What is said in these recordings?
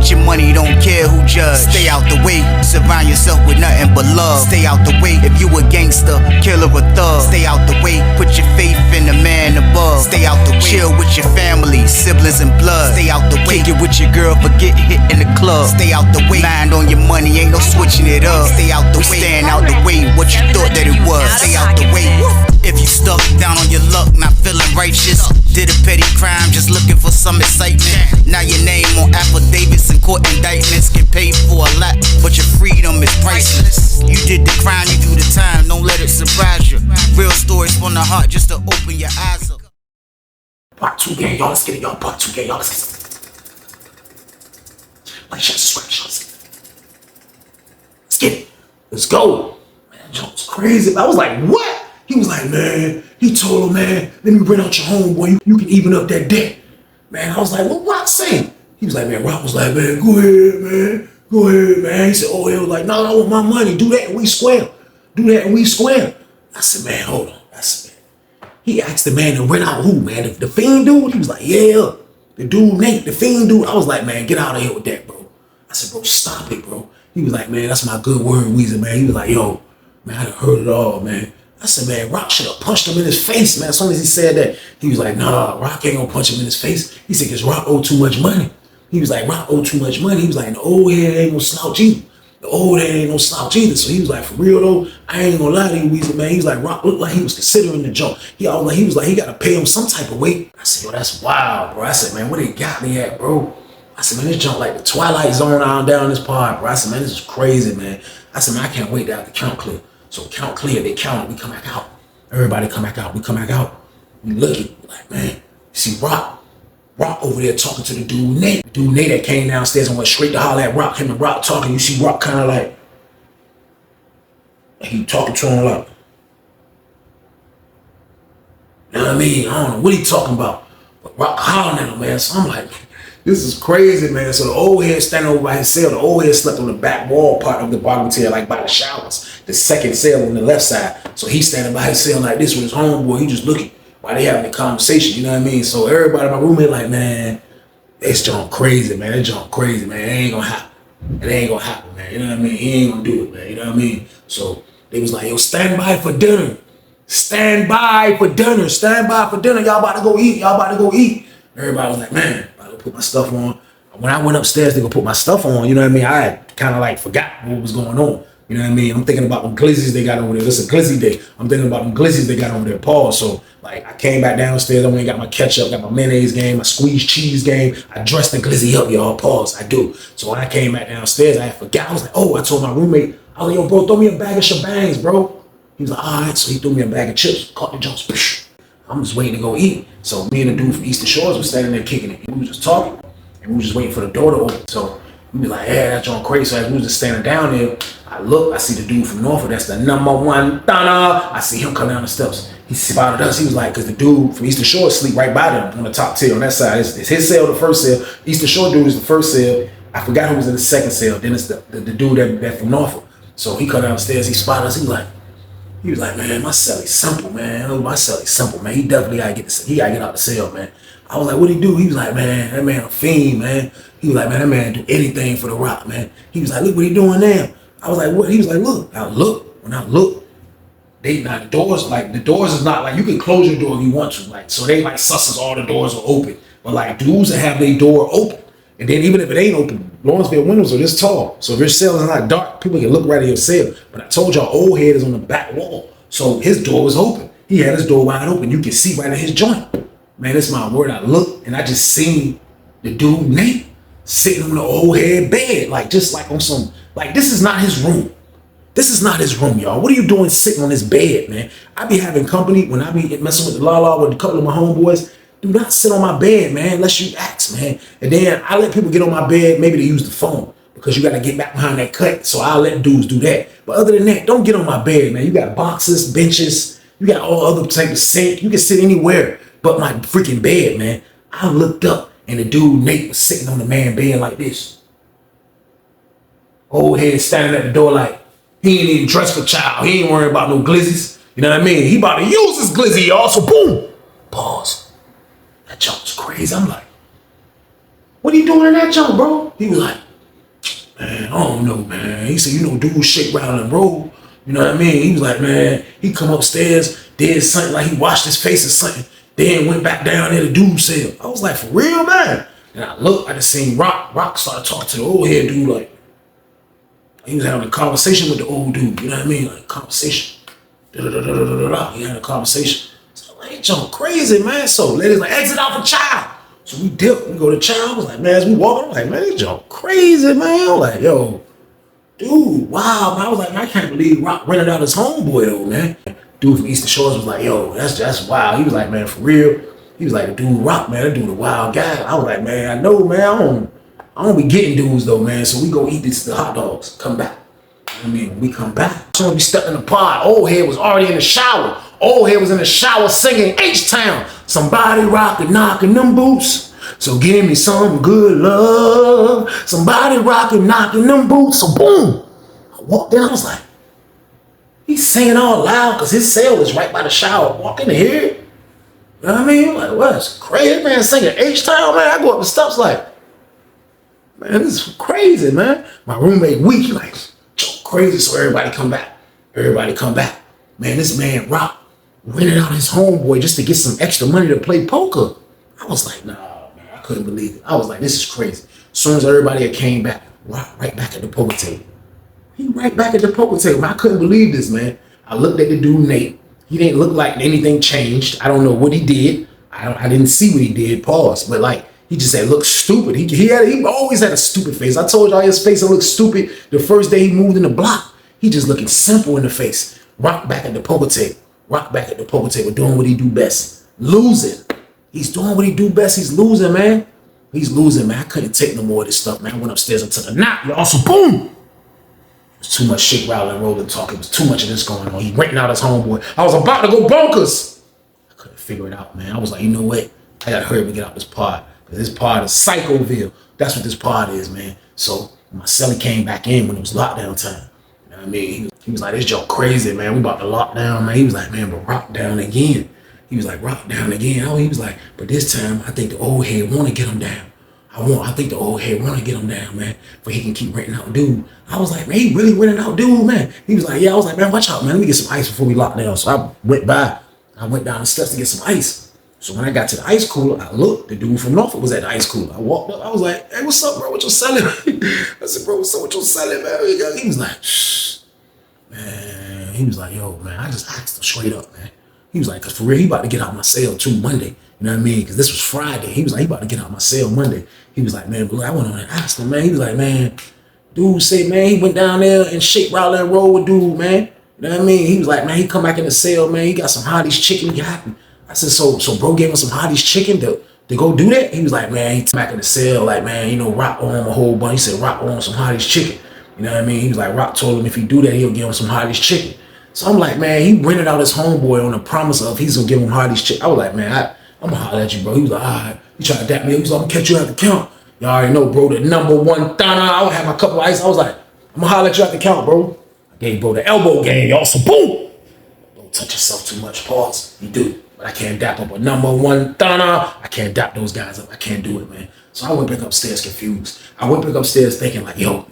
Get your money, don't care who judge. Stay out the way, surround yourself with nothing but love. Stay out the way, if you a gangster, killer or thug. Stay out the way, put your faith in the man above. Stay out the way, chill with your family, siblings and blood. Stay out the way, kick it with your girl, forget hit in the club. Stay out the way, mind on your money, ain't no switching it up. Stay out the way, stand out the way, what you thought that it was. Stay out the way. If you stuck down on your luck, not feeling righteous, did a petty crime, just looking for some excitement. Now your name on affidavits and court indictments, get paid for a lot, but your freedom is priceless. You did the crime, you do the time, don't let it surprise you. Real stories from the heart, just to open your eyes up. Part 2 gang, y'all, let's get it, y'all. Part 2 gang, y'all, let's get it. Like, share, subscribe, let's get it. Let's go. Man, Jones crazy. I was like, what? He was like, man, he told him, man, let me rent out your homeboy. You can even up that debt. Man, I was like, what Rock saying? He was like, man, Rock was like, man, go ahead, man. Go ahead, man. He said, oh, he was like, no, I want my money. Do that and we square. Do that and we square. I said, man, hold on. I said, man. He asked the man to rent out who, man? The Fiend dude? He was like, yeah. The dude, Nate, the Fiend dude. I was like, man, get out of here with that, bro. I said, bro, stop it, bro. He was like, man, that's my good word, Weezer, man. He was like, yo, man, I done heard it all, man. I said, man, Rock should have punched him in his face, man. As soon as he said that, he was like, nah, Rock ain't gonna punch him in his face. He said, because Rock owe too much money. He was like, Rock owe too much money. He was like, the old head ain't no slouch either. The old head ain't no slouch either. So he was like, for real though, I ain't gonna lie to you, Weezer, man. He was like, Rock looked like he was considering the joke. He was like, he gotta pay him some type of weight. I said, yo, that's wild, bro. I said, man, where they got me at, bro? I said, man, this jump like the Twilight Zone down this part, bro. I said, man, this is crazy, man. I said, man, I can't wait to have the count clear. So count clear, they count, we come back out. Everybody come back out, we come back out. We looking like, man, you see Rock over there talking to the dude Nate. The dude Nate that came downstairs and went straight to holler at Rock. Him and Rock talking, you see Rock kind of like he talking to him like, you know what I mean? I don't know what he talking about. But Rock hollering at him, man. So I'm like, this is crazy, man. So the old head standing over by his cell. The old head slept on the back wall part of the bottom tier, like by the showers. The second cell on the left side. So he's standing by his cell like this with his homeboy. He just looking while they having a conversation, you know what I mean? So everybody in my roommate like, man, this junk crazy, man. That junk crazy, man. It ain't gonna happen. It ain't gonna happen, man. You know what I mean? He ain't gonna do it, man. You know what I mean? So they was like, yo, stand by for dinner. Stand by for dinner. Stand by for dinner. Y'all about to go eat. Y'all about to go eat. Everybody was like, man, I'm about to put my stuff on. When I went upstairs to go put my stuff on, you know what I mean? I had kind of like forgot what was going on. You know what I mean? I'm thinking about them glizzies they got over there. It's a glizzy day. I'm thinking about them glizzies they got over there, pause. So, like, I came back downstairs. I went and got my ketchup, got my mayonnaise game, my squeezed cheese game. I dressed the glizzy up, y'all, pause. I do. So, when I came back downstairs, I forgot. I was like, oh, I told my roommate, I was like, yo, bro, throw me a bag of shebangs, bro. He was like, all right. So, he threw me a bag of chips, caught the jumps. I'm just waiting to go eat. So, me and the dude from Eastern Shores was standing there kicking it. We was just talking, and we was just waiting for the door to open. So, we be like, yeah, that's John crazy. So as we was just standing down there, I look, I see the dude from Norfolk, that's the #1 Donna. I see him come down the steps. He spotted us. He was like, because the dude from Eastern Shore sleep right by them on the top tier on that side. It's his cell, the first cell. Eastern Shore dude is the first cell. I forgot who was in the second cell. Then it's the dude that from Norfolk. So he come downstairs, he spotted us. He was like, man, my cell is simple, man. My cell is simple, man. He definitely gotta get out the cell, man. I was like, what'd he do? He was like, man, that man a fiend, man. He was like, man, that man do anything for the Rock, man. He was like, look what he doing now. I was like, what? He was like, look. When I look, they not the doors is not like, you can close your door if you want to. Like, so they like susses all the doors are open. But like dudes that have their door open. And then even if it ain't open, Lawrenceville windows are this tall. So if your cell is not dark, people can look right at your cell. But I told y'all, old head is on the back wall. So his door was open. He had his door wide open. You can see right at his joint. Man, that's my word. I looked and I just seen the dude Nate sitting on the old head bed, like just like on some, like this is not his room. This is not his room, y'all. What are you doing sitting on his bed, man? I be having company when I be messing with the la with a couple of my homeboys. Do not sit on my bed, man, unless you ask, man. And then I let people get on my bed, maybe to use the phone because you got to get back behind that cut. So I'll let dudes do that. But other than that, don't get on my bed, man. You got boxes, benches, you got all other type of sink. You can sit anywhere but my freaking bed, man. I looked up and the dude Nate was sitting on the man bed like this. Old head standing at the door like, he ain't even dressed for child. He ain't worried about no glizzies. You know what I mean? He about to use his glizzy, y'all. So boom, pause. That junk was crazy. I'm like, what are you doing in that jump, bro? He was like, man, I don't know, man. He said, you know, dudes shake, rattle, and roll. You know what I mean? He was like, man, he come upstairs, did something like he washed his face or something, then went back down there to dude's cell. I was like, for real, man? And I looked, I just seen Rock started talking to the old head dude, like, he was having a conversation with the old dude, you know what I mean? Like, conversation. He had a conversation. So I ain't jump crazy, man. So ladies like, exit out for child. So we dipped, we go to child. I was like, man, as we walking, I'm like, man, they jump crazy, man. I'm like, yo, dude, wow, man. I was like, man, I can't believe Rock rented out his homeboy though, man. Dude from Eastern Shores was like, yo, that's wild. He was like, man, for real. He was like, the dude Rock, man, that dude a wild guy. I was like, man, I know, man, I don't be getting dudes though, man. So we go eat the hot dogs, come back. I mean, when we come back, so we stepped in the pod. Old head was already in the shower. Old head was in the shower singing H-Town. Somebody rockin', knockin' them boots. So give me some good love. Somebody rockin', knockin' them boots. So boom. I walked in, I was like, he's singing all loud because his cell is right by the shower. Walk in here. You know what I mean? I'm like, what? It's crazy, man, singing H-Town, man. I go up the steps like, man, this is crazy, man. My roommate weak, like, crazy, so everybody come back. Everybody come back. Man, this man Rock rented out his homeboy just to get some extra money to play poker. I was like, nah, man, I couldn't believe it. I was like, this is crazy. As soon as everybody came back, Rock right back at the poker table. He right back at the poker table, man. I couldn't believe this, man. I looked at the dude, Nate. He didn't look like anything changed. I don't know what he did. I didn't see what he did, pause. But like, he just said, look stupid. He always had a stupid face. I told y'all his face looked stupid the first day he moved in the block. He just looking simple in the face. Rock back at the poker table. Rock back at the poker table, doing what he do best. Losing. He's doing what he do best. He's losing, man. He's losing, man. I couldn't take no more of this stuff, man. I went upstairs and took a nap, y'all. So boom. It was too much shit, rattling, rolling, talking. It was too much of this going on. He renting out his homeboy. I was about to go bonkers. I couldn't figure it out, man. I was like, you know what? I gotta hurry up and get out this pod. This pod is Psychoville. That's what this pod is, man. So my celly came back in when it was lockdown time. You know what I mean? He was like, this joke crazy, man. We about to lock down, man. He was like, man, but rock down again. He was like, rock down again. Oh, he was like, but this time I think the old head want to get him down. I think the old head want to get him down, man, but he can keep renting out dude. I was like, man, he really renting out dude, man. He was like, yeah. I was like, man, watch out, man. Let me get some ice before we lock down. So I went down the steps to get some ice. So when I got to the ice cooler, I looked. The dude from Norfolk was at the ice cooler. I walked up. I was like, hey, what's up, bro? What you selling? I said, bro, what's up? What you selling, man? He was like, shh. Man, he was like, yo, man, I just asked him straight up, man. He was like, because for real, he about to get out my cell too Monday. You know what I mean? Because this was Friday. He was like, he about to get out my cell Monday. He was like, man, but look, I went on and asked him, man. He was like, man, dude said, man, he went down there and shake, rattle, and roll with dude, man. You know what I mean? He was like, man, he come back in the cell, man. He got some Hottie's chicken. He happy. I said, so bro gave him some Hottie's chicken to go do that? He was like, man, he back in the cell, like, man, you know, Rock on him a whole bunch. He said, Rock on some Hottie's chicken. You know what I mean? He was like, Rock told him if he do that, he'll give him some Hottie's chicken. So I'm like, man, he rented out his homeboy on the promise of he's gonna give him Hottie's chicken. I was like, man, I'm gonna holler at you, bro. He was like, all right. He tried to dap me. He was like, I'm gonna catch you at the count. Y'all already know, bro, the number one thana. I would have my cup of ice. I was like, I'm gonna holler at you at the count, bro. I gave bro the elbow game, y'all. So boom. Don't touch yourself too much. Pause. You do. But I can't dap up a number one thana. I can't dap those guys up. I can't do it, man. So I went back upstairs confused. I went back upstairs thinking like, yo,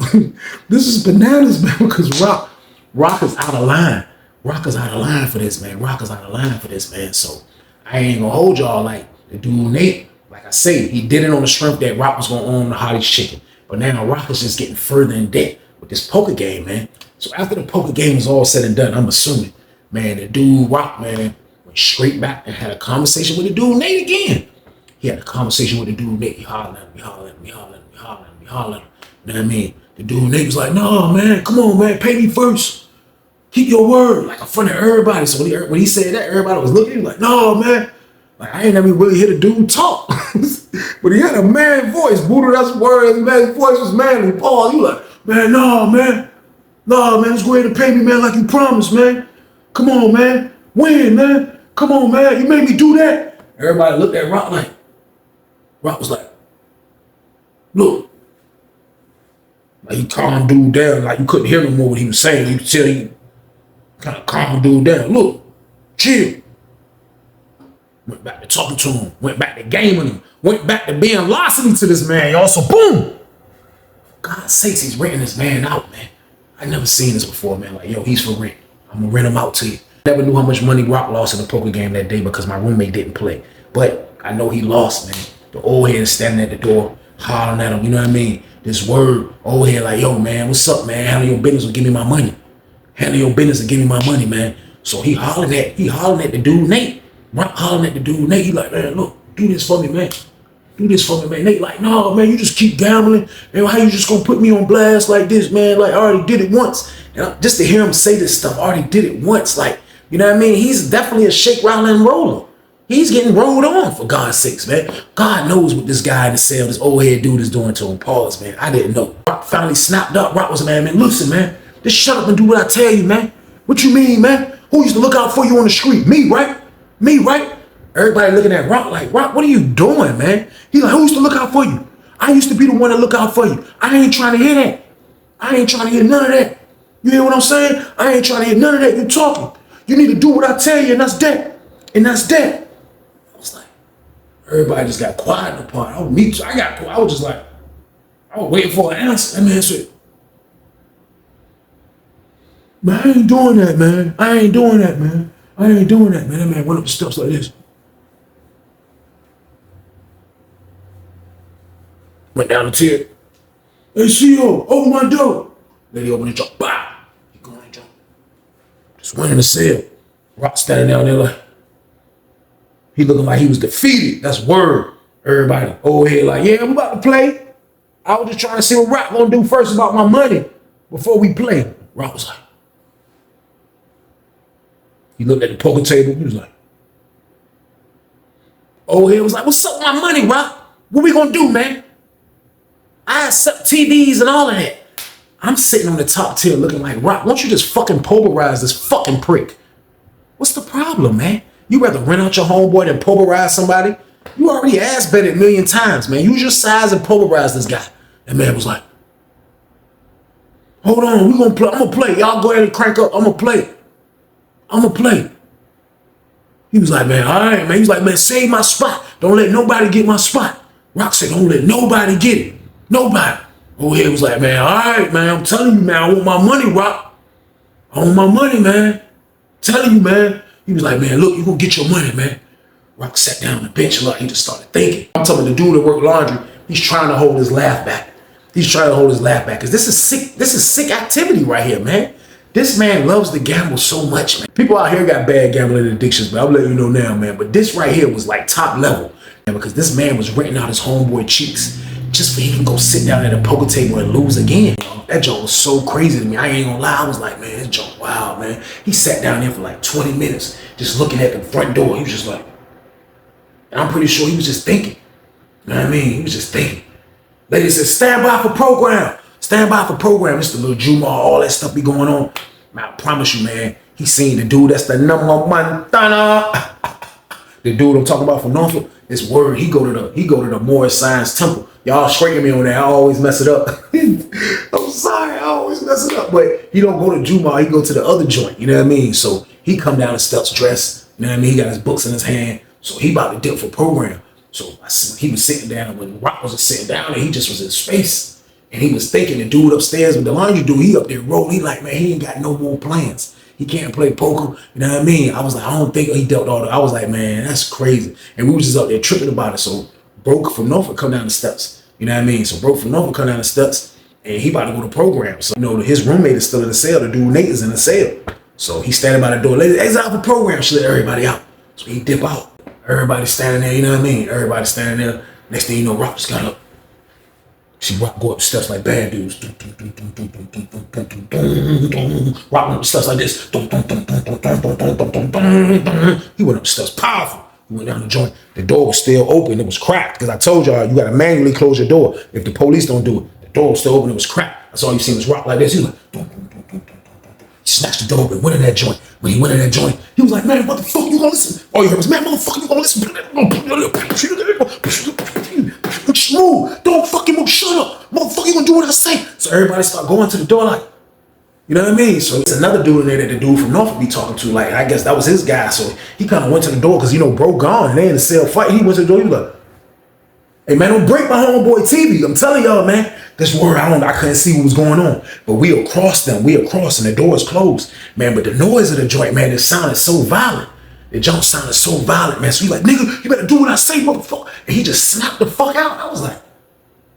this is bananas, man, because Rock is out of line. Rock is out of line for this, man. Rock is out of line for this, man. So I ain't gonna hold y'all like the dude Nate. Like I say, he did it on the strength that Rock was gonna own the Hottie's chicken. But now Rock is just getting further in debt with this poker game, man. So after the poker game was all said and done, I'm assuming, man, the dude Rock, man, went straight back and had a conversation with the dude Nate again. He had a conversation with the dude Nate. He hollered at me, hollered at me, hollered at me, hollered at me, hollered at me. You know what I mean? The dude Nate was like, no, man, come on, man, pay me first. Keep your word, like in front of everybody. So when he said that, everybody was looking. He was like, no, man. Like, I ain't never really hear the dude talk. But he had a man voice. Buddha, that's word. His man's voice was manly. Paul, he was like, man, no, man. No, man, let's go ahead and pay me, man, like you promised, man. Come on, man. When, man? Come on, man. You made me do that. Everybody looked at Rock like, Rock was like, look. Like he calmed dude down. Like you couldn't hear no more what he was saying. You could tell he kind of calm dude down. Look, chill. Went back to talking to him. Went back to gaming him. Went back to being larceny to this man, y'all. So boom. God's sakes, he's renting this man out, man. I never seen this before, man. Like, yo, he's for rent. I'm gonna rent him out to you. Never knew how much money Rock lost in the poker game that day because my roommate didn't play. But I know he lost, man. The old head is standing at the door, hollering at him, you know what I mean? This word, old head like, yo, man, what's up, man? Handle your business or give me my money. Handle your business and give me my money, man. So he hollering at the dude, Nate. Rock hollering at the dude, Nate. He like, man, look, do this for me, man. Do this for me, man. Nate like, no, man, you just keep gambling. And how you just gonna put me on blast like this, man? Like, I already did it once. And just to hear him say this stuff, I already did it once. Like, you know what I mean? He's definitely a shake, rattle, and roller. He's getting rolled on, for God's sakes, man. God knows what this guy in the cell, this old head dude is doing to him. Pause, man. I didn't know. Rock finally snapped up. Rock was, man, listen, man. Just shut up and do what I tell you, man. What you mean, man? Who used to look out for you on the street? Me, right? Me, right? Everybody looking at Rock like, Rock, what are you doing, man? He like, who used to look out for you? I used to be the one to look out for you. I ain't trying to hear that. I ain't trying to hear none of that. You hear what I'm saying? I ain't trying to hear none of that. You talking. You need to do what I tell you, and that's that. And that's that. I was like, everybody just got quiet in the part. I was just like, I was waiting for an answer. That man said, man, I ain't doing that, man. I ain't doing that, man. I ain't doing that, man. That man went up the steps like this. Went down the tier. Hey, CEO, open my door. Lady opened the door. Bah! He going in the door. Just went in the cell. Rock standing down there like, he looking like he was defeated. That's word. Everybody old head like, yeah, I'm about to play. I was just trying to see what Rock gonna do first about my money before we play. Rock was like, he looked at the poker table. He was like, old head was like, what's up with my money, Rock? What we gonna do, man? I accept TVs and all of that. I'm sitting on the top tier looking like, Rock, why don't you just fucking pulverize this fucking prick? What's the problem, man? You rather rent out your homeboy than pulverize somebody? You already ass bet it a million times, man. Use your size and pulverize this guy. That man was like, hold on, we gonna play. I'm gonna play. Y'all go ahead and crank up. I'm gonna play. I'm gonna play. He was like, man, all right, man. He was like, man, save my spot. Don't let nobody get my spot. Rock said, don't let nobody get it. Nobody. Old head was like, man, all right, man. I'm telling you, man, I want my money, Rock. I want my money, man. Telling you, man. He was like, man, look, you gonna get your money, man. Rock sat down on the bench, look, he just started thinking. I'm telling the dude that worked laundry, he's trying to hold his laugh back. He's trying to hold his laugh back. Because this is sick activity right here, man. This man loves to gamble so much, man. People out here got bad gambling addictions, but I'm letting you know now, man. But this right here was like top level. Man, because this man was renting out his homeboy cheeks just so he can go sit down at a poker table and lose again. That joke was so crazy to me. I ain't gonna lie. I was like, man, this joke, wow, man. He sat down there for like 20 minutes just looking at the front door. He was just like, and I'm pretty sure he was just thinking. You know what I mean? He was just thinking. Lady said, stand by for program. Stand by for program. It's the little Juma, all that stuff be going on. Man, I promise you, man, he seen the dude that's the number one Montana. The dude I'm talking about from Norfolk, this word, he go to the Morris Science Temple. Y'all scraping me on that. I always mess it up. I'm sorry, I always mess it up. But he don't go to Juma, he go to the other joint. You know what I mean? So he come down the steps dressed. You know what I mean? He got his books in his hand. So he about to dip for program. So he was sitting down when Rock wasn't sitting down, and he just was in space. And he was thinking the dude upstairs with the laundry dude, he up there rolling. He like, man, he ain't got no more plans. He can't play poker. You know what I mean? I was like, I don't think he dealt all that. I was like, man, that's crazy. And we was just up there tripping about it. So Broke from Norfolk come down the steps. You know what I mean? So Broke from Norfolk come down the steps, and he about to go to program. So, you know, his roommate is still in the cell. The dude Nate is in the cell. So he standing by the door. Ladies, exit out for program. She let everybody out. So he dip out. Everybody standing there, you know what I mean? Everybody standing there. Next thing you know, Rock just got up. She Rock go up the steps like bad dudes. Rock went up the steps like this. He went up the steps powerful. He went down the joint. The door was still open. It was cracked. Because I told y'all, you got to manually close your door. If the police don't do it, the door was still open. It was cracked. That's all you seen was Rock like this. He was like, he snatched the door open, went in that joint. When he went in that joint, he was like, man, what the fuck you gonna listen? All you heard was, man, motherfucker, you gonna listen? Move. Don't fucking move. Shut up. Motherfucker, you gonna do what I say. So everybody start going to the door like, You know what I mean? So it's another dude in there that the dude from Norfolk be talking to. Like, I guess that was his guy. So he kind of went to the door because, you know, bro gone. And they in the cell fight. He went to the door. He was like, hey, man, don't break my homeboy TV. I'm telling y'all, man. This word, I couldn't see what was going on. But we across them. We across and the door is closed. Man, but the noise of the joint, man, it sounded so violent. The jump sounded so violent, man. So he like, nigga, you better do what I say, motherfucker. And he just snapped the fuck out. I was like,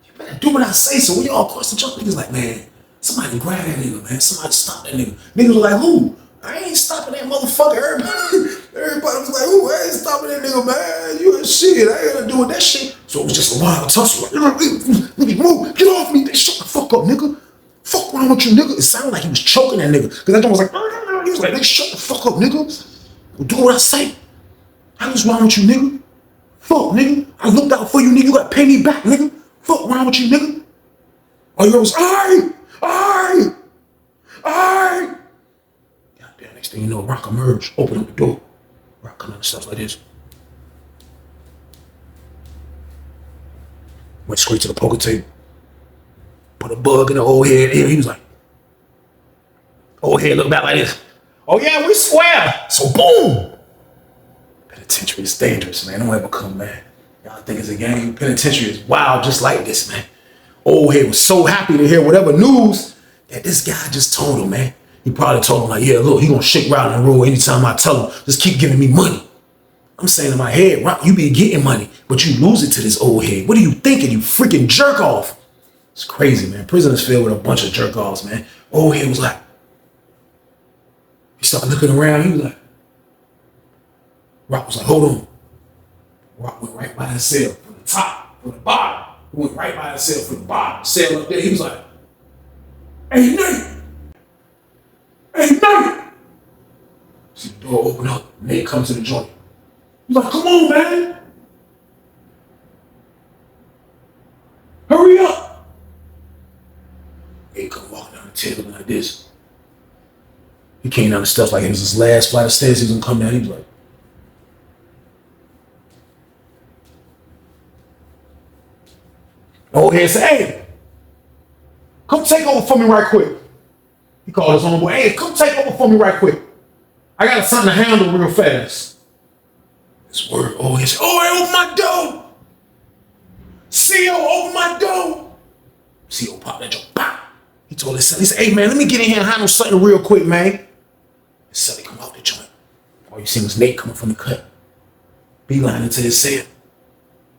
you better do what I say. So we all across the jump. Niggas like, man, somebody grab that nigga, man. Somebody stop that nigga. Niggas was like, who? I ain't stopping that motherfucker. Everybody was like, who? I ain't stopping that nigga, man. You ain't shit. I ain't gonna do with that shit. So it was just a wild tussle. Like, nigga, move. Get off me. They shut the fuck up, nigga. Fuck wrong with you, nigga. It sounded like he was choking that nigga. Because that dude was like, he was like, nigga, shut the fuck up, nigga. Do what I say. I was wrong with you, nigga. Fuck, nigga. I looked out for you, nigga. You gotta pay me back, nigga. Fuck wrong with you, nigga. All you heard was, alright. Goddamn, next thing you know, Rock emerged, open up the door. Rock coming and stuff like this. Went straight to the poker table. Put a bug in the old head. He was like, old head looked back like this. Oh yeah, we square. So boom. Penitentiary is dangerous, man. Don't ever come, man. Y'all think it's a game? Penitentiary is wild just like this, man. Old head was so happy to hear whatever news that this guy just told him, man. He probably told him like, yeah, look, he gonna shake Rock and roll anytime I tell him, just keep giving me money. I'm saying in my head, Rock, you be getting money, but you lose it to this old head. What are you thinking, you freaking jerk off? It's crazy, man. Prison is filled with a bunch of jerk offs, man. Old head was like, he started looking around, he was like, Rock was like, hold on. Rock went right by his cell, from the top, from the bottom. He went right by his cell, from the bottom. Cell up there, he was like, hey, Nate. Hey, Nate. See the door open up, Nate comes to the joint. He's like, come on, man. Hurry up. Nate come walking down the table like this. He came down the steps like it was his last flight of stairs. He was gonna come down. He was like, old head said, hey, come take over for me right quick. He called his homeboy, hey, come take over for me right quick. I got something to handle real fast. This word, old head said, oh, hey, open my door. CO, open my door. CO popped that door, pop. He told his son, he said, hey, man, let me get in here and handle something real quick, man. His son, he come out the joint. All you seen was Nate coming from the cut. Beeline into his cell.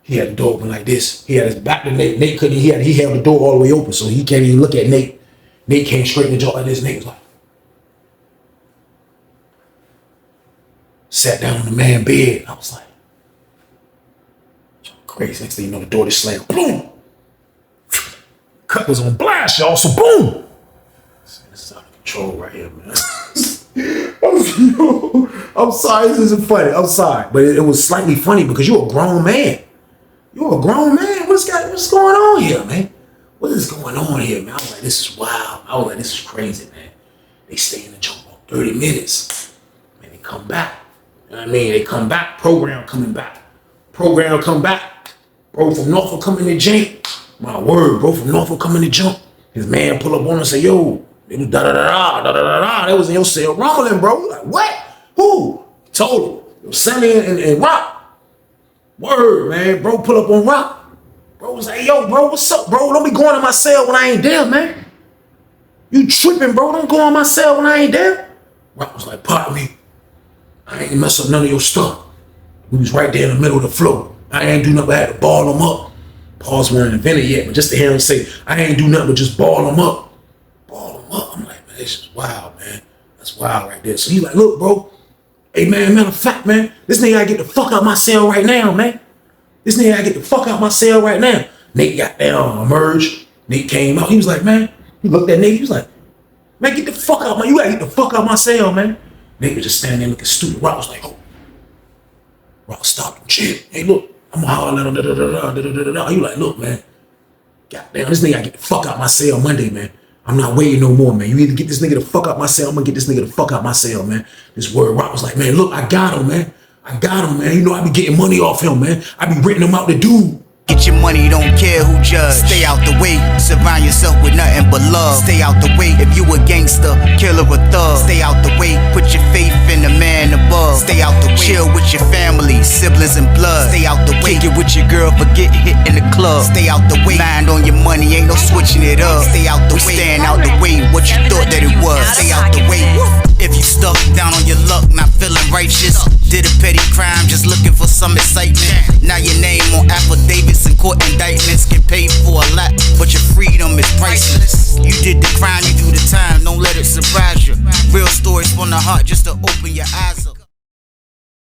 He had the door open like this. He had his back to Nate. Nate couldn't, he held the door all the way open, so he can't even look at Nate. Nate came straight in the jaw like this. Nate was like, sat down on the man bed. I was like, crazy. Next thing you know, the door just slammed. Boom! Cut was on blast, y'all, so boom! This is out of control right here, man. I'm sorry, this isn't funny. I'm sorry. But it was slightly funny because you're a grown man. You're a grown man. What's going on here, man? What is going on here, man? I was like, this is wild. I was like, this is crazy, man. They stay in the jump for 30 minutes. Man, they come back. You know what I mean? They come back. Program coming back. Program come back. Bro from Norfolk coming to jump. My word, bro from Norfolk coming to jump. His man pull up on him and say, yo, it was da-da-da-da. That was in your cell rumbling, bro. Like, what? Who? He told him. It was Sammy and Rock. Word, man. Bro pull up on Rock. Bro was like, yo, bro, what's up, bro? Don't be going to my cell when I ain't there, man. You tripping, bro. Don't go on my cell when I ain't there. Rock was like, pardon me. I ain't mess up none of your stuff. We was right there in the middle of the floor. I ain't do nothing but had to ball him up. Paul's weren't invented yet, but just to hear him say, I ain't do nothing but just ball him up. Ball him up. I'm like, man, this is wild, man. That's wild right there. So he's like, look, bro. Hey, man, matter of fact, man, this nigga gotta get the fuck out my cell right now, man. This nigga gotta get the fuck out my cell right now. Nate got down, emerged. Nate came out. He was like, man, he looked at Nate. He was like, man, get the fuck out, man. You gotta get the fuck out my cell, man. Nate was just standing there looking stupid. Rock was like, oh. Rock stopped him, chill. Hey, look, I'm gonna holler at him, da-da-da-da-da-da-da-da. You like, look, man. Goddamn, this nigga gotta get the fuck out my cell Monday, man. I'm not waiting no more, man. You either get this nigga the fuck out my cell, I'm gonna get this nigga the fuck out my cell, man. This word Rock was like, man, look, I got him, man. I got him, man. You know, I be getting money off him, man. I be renting him out to dude. Get your money, don't care who judge. Stay out the way, surround yourself with nothing but love. Stay out the way if you a gangster, killer or thug. Stay out the way, put your faith in the man above. Stay out the way, chill with your family, siblings and blood. Stay out the way, kick it with your girl, forget hit in the club. Stay out the way, mind on your money, ain't no switching it up. Stay out the way, stand out the way, what you thought that it was. Stay out the way. If you stuck down on your luck, not feeling righteous, did a petty crime, just looking for some excitement. Now your name on affidavits and court indictments, get paid for a lot, but your freedom is priceless. You did the crime, you do the time, don't let it surprise you. Real stories from the heart, just to open your eyes.